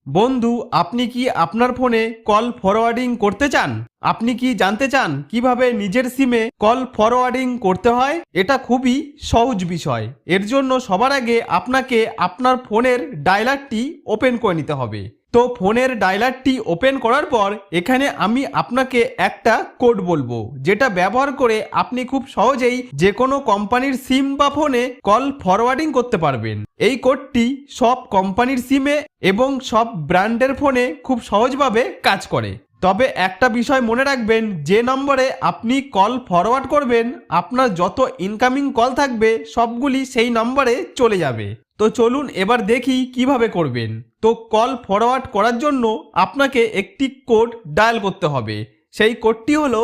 বন্ধু, আপনি কি আপনার ফোনে কল ফরওয়ার্ডিং করতে চান? আপনি কি জানতে চান কিভাবে নিজের সিমে কল ফরওয়ার্ডিং করতে হয়? এটা খুবই সহজ বিষয়। এর জন্য সবার আগে আপনাকে আপনার ফোনের ডায়ালারটি ওপেন করে নিতে হবে। তো ফোনের ডায়ালারটি ওপেন করার পর এখানে আমি আপনাকে একটা কোড বলবো, যেটা ব্যবহার করে আপনি খুব সহজেই যে কোনো কোম্পানির সিম বা ফোনে কল ফরওয়ার্ডিং করতে পারবেন। এই কোডটি সব কোম্পানির সিমে এবং সব ব্র্যান্ডের ফোনে খুব সহজভাবে কাজ করে। তবে একটা বিষয় মনে রাখবেন, যে নম্বরে আপনি কল ফরওয়ার্ড করবেন আপনার যত ইনকামিং কল থাকবে সবগুলি সেই নম্বরে চলে যাবে। তো চলুন এবার দেখি কিভাবে করবেন। তো কল ফরওয়ার্ড করার জন্য আপনাকে একটি কোড ডায়াল করতে হবে। সেই কোডটি হলো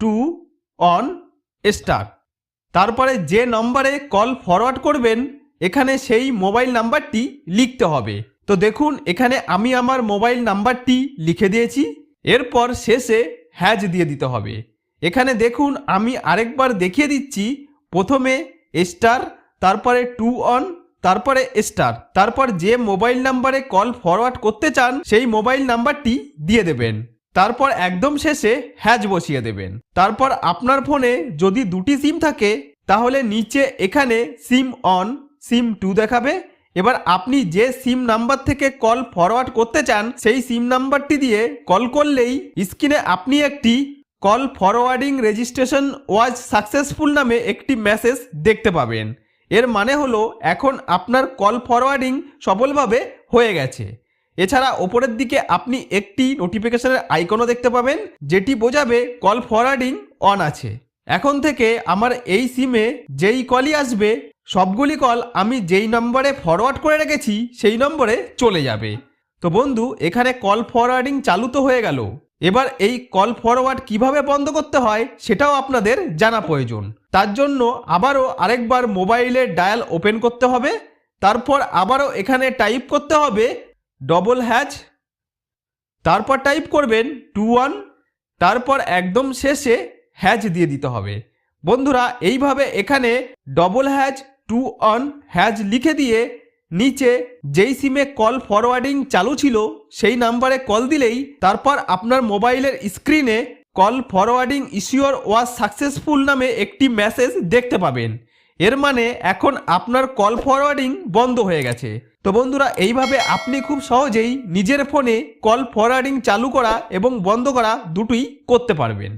*2 তারপরে যে নম্বরে কল ফরওয়ার্ড করবেন এখানে সেই মোবাইল নাম্বারটি লিখতে হবে। তো দেখুন এখানে আমি আমার মোবাইল নাম্বারটি লিখে দিয়েছি। এরপর শেষে হ্যাজ দিয়ে দিতে হবে। এখানে দেখুন আমি আরেকবার দেখিয়ে দিচ্ছি। প্রথমে স্টার, তারপরে 2 তারপরে স্টার, তারপর যে মোবাইল নাম্বারে কল ফরওয়ার্ড করতে চান সেই মোবাইল নাম্বারটি দিয়ে দেবেন। তারপর একদম শেষে হ্যাজ বসিয়ে দেবেন। তারপর আপনার ফোনে যদি দুটি সিম থাকে তাহলে নিচে এখানে সিম অন, সিম 2 দেখাবে। এবার আপনি যে সিম নাম্বার থেকে কল ফরওয়ার্ড করতে চান সেই সিম নাম্বারটি দিয়ে কল করলেই স্ক্রিনে আপনি একটি call forwarding registration was successful নামে একটি মেসেজ দেখতে পাবেন। এর মানে হলো এখন আপনার কল ফরওয়ার্ডিং সফলভাবে হয়ে গেছে। এছাড়া ওপরের দিকে আপনি একটি নোটিফিকেশনের আইকনও দেখতে পাবেন, যেটি বোঝাবে কল ফরওয়ার্ডিং অন আছে। এখন থেকে আমার এই সিমে যেই কলই আসবে সবগুলি কল আমি যেই নম্বরে ফরওয়ার্ড করে রেখেছি সেই নম্বরে চলে যাবে। তো বন্ধু, এখানে কল ফরওয়ার্ডিং চালু তো হয়ে গেল। এবার এই কল ফরওয়ার্ড কিভাবে বন্ধ করতে হয় সেটাও আপনাদের জানা প্রয়োজন। তার জন্য আবারও আরেকবার মোবাইলের ডায়াল ওপেন করতে হবে। তারপর আবারও এখানে টাইপ করতে হবে ##, তারপর টাইপ করবেন 21, তারপর একদম শেষে হ্যাজ দিয়ে দিতে হবে। বন্ধুরা, এইভাবে এখানে ##21# লিখে দিয়ে নিচে যেই সিমে কল ফরওয়ার্ডিং চালু ছিল সেই নাম্বারে কল দিলেই তারপর আপনার মোবাইলের স্ক্রিনে কল ফরওয়ার্ডিং ইস্যুর ওয়াজ সাকসেসফুল নামে একটি মেসেজ দেখতে পাবেন। এর মানে এখন আপনার কল ফরওয়ার্ডিং বন্ধ হয়ে গেছে। তো বন্ধুরা, এইভাবে আপনি খুব সহজেই নিজের ফোনে কল ফরওয়ার্ডিং চালু করা এবং বন্ধ করা দুটোই করতে পারবেন।